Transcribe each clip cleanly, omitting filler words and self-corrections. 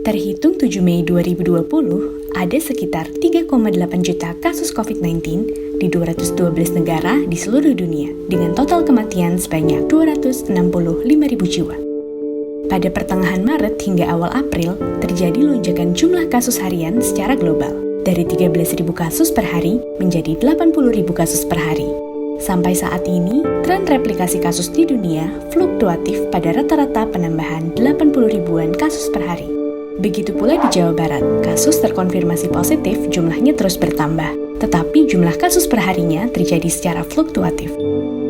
Terhitung 7 Mei 2020, ada sekitar 3,8 juta kasus COVID-19 di 212 negara di seluruh dunia, dengan total kematian sebanyak 265.000 jiwa. Pada pertengahan Maret hingga awal April, terjadi lonjakan jumlah kasus harian secara global, dari 13.000 kasus per hari menjadi 80.000 kasus per hari. Sampai saat ini, tren replikasi kasus di dunia fluktuatif pada rata-rata penambahan 80 ribuan kasus per hari. Begitu pula di Jawa Barat, kasus terkonfirmasi positif jumlahnya terus bertambah, tetapi jumlah kasus per harinya terjadi secara fluktuatif.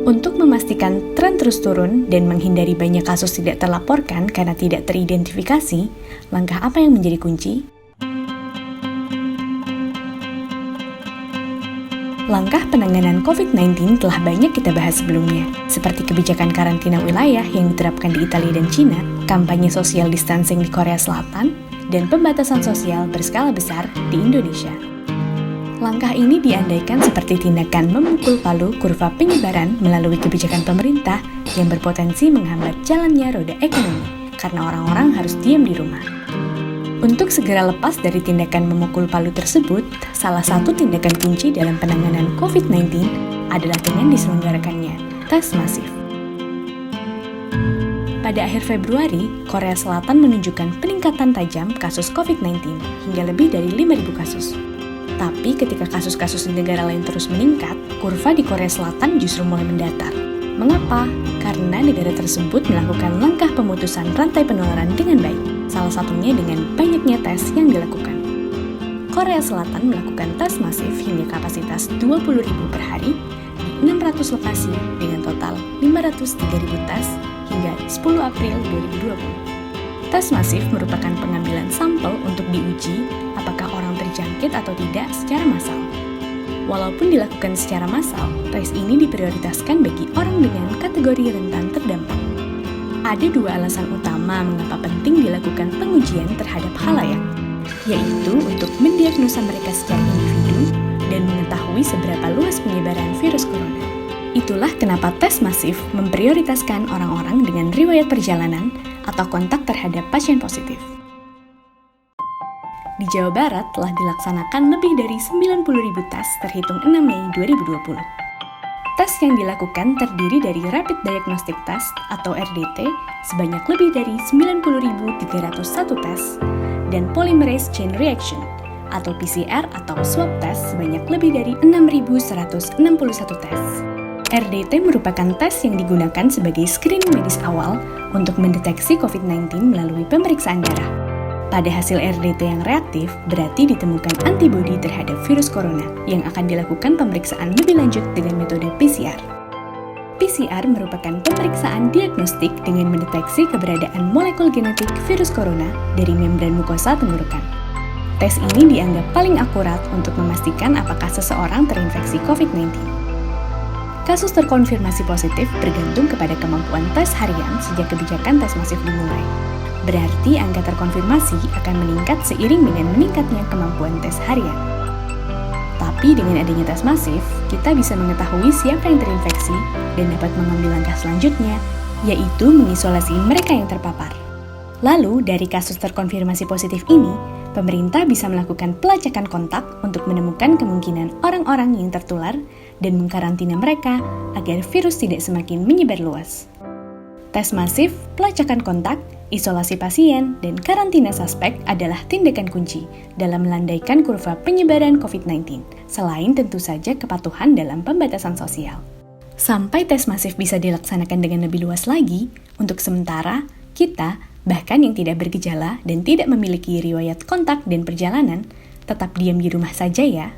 Untuk memastikan tren terus turun dan menghindari banyak kasus tidak terlaporkan karena tidak teridentifikasi, langkah apa yang menjadi kunci? Langkah penanganan COVID-19 telah banyak kita bahas sebelumnya, seperti kebijakan karantina wilayah yang diterapkan di Italia dan Cina, kampanye social distancing di Korea Selatan, dan pembatasan sosial berskala besar di Indonesia. Langkah ini diandaikan seperti tindakan memukul palu kurva penyebaran melalui kebijakan pemerintah yang berpotensi menghambat jalannya roda ekonomi, karena orang-orang harus diam di rumah. Untuk segera lepas dari tindakan memukul palu tersebut, salah satu tindakan kunci dalam penanganan COVID-19 adalah dengan diselenggarakannya tes masif. Pada akhir Februari, Korea Selatan menunjukkan peningkatan tajam kasus COVID-19 hingga lebih dari 5.000 kasus. Tapi ketika kasus-kasus di negara lain terus meningkat, kurva di Korea Selatan justru mulai mendatar. Mengapa? Karena negara tersebut melakukan langkah pemutusan rantai penularan dengan baik, salah satunya dengan banyaknya tes yang dilakukan. Korea Selatan melakukan tes masif hingga kapasitas 20.000 per hari di 600 lokasi dengan total 503.000 tes hingga 10 April 2020. Tes masif merupakan pengambilan sampel untuk diuji apakah orang terjangkit atau tidak secara massal. Walaupun dilakukan secara massal, tes ini diprioritaskan bagi orang dengan kategori rentan terdampak. Ada dua alasan utama mengapa penting dilakukan pengujian terhadap khalayak, yaitu untuk mendiagnosa mereka secara individu dan mengetahui seberapa luas penyebaran virus corona. Itulah kenapa tes masif memprioritaskan orang-orang dengan riwayat perjalanan atau kontak terhadap pasien positif. Di Jawa Barat telah dilaksanakan lebih dari 90.000 tes terhitung 6 Mei 2020. Tes yang dilakukan terdiri dari Rapid Diagnostic Test atau RDT sebanyak lebih dari 90.301 tes dan Polymerase Chain Reaction atau PCR atau swab test sebanyak lebih dari 6.161 tes. RDT merupakan tes yang digunakan sebagai screening medis awal untuk mendeteksi COVID-19 melalui pemeriksaan darah. Pada hasil RDT yang reaktif, berarti ditemukan antibodi terhadap virus corona yang akan dilakukan pemeriksaan lebih lanjut dengan metode PCR. PCR merupakan pemeriksaan diagnostik dengan mendeteksi keberadaan molekul genetik virus corona dari membran mukosa tenggorokan. Tes ini dianggap paling akurat untuk memastikan apakah seseorang terinfeksi COVID-19. Kasus terkonfirmasi positif bergantung kepada kemampuan tes harian sejak kebijakan tes masif dimulai. Berarti angka terkonfirmasi akan meningkat seiring dengan meningkatnya kemampuan tes harian. Tapi dengan adanya tes masif, kita bisa mengetahui siapa yang terinfeksi dan dapat mengambil langkah selanjutnya, yaitu mengisolasi mereka yang terpapar. Lalu, dari kasus terkonfirmasi positif ini, pemerintah bisa melakukan pelacakan kontak untuk menemukan kemungkinan orang-orang yang tertular dan mengkarantina mereka agar virus tidak semakin menyebar luas. Tes masif, pelacakan kontak, isolasi pasien, dan karantina suspek adalah tindakan kunci dalam melandaikan kurva penyebaran COVID-19, selain tentu saja kepatuhan dalam pembatasan sosial. Sampai tes masif bisa dilaksanakan dengan lebih luas lagi, untuk sementara, kita, bahkan yang tidak bergejala dan tidak memiliki riwayat kontak dan perjalanan, tetap diam di rumah saja ya.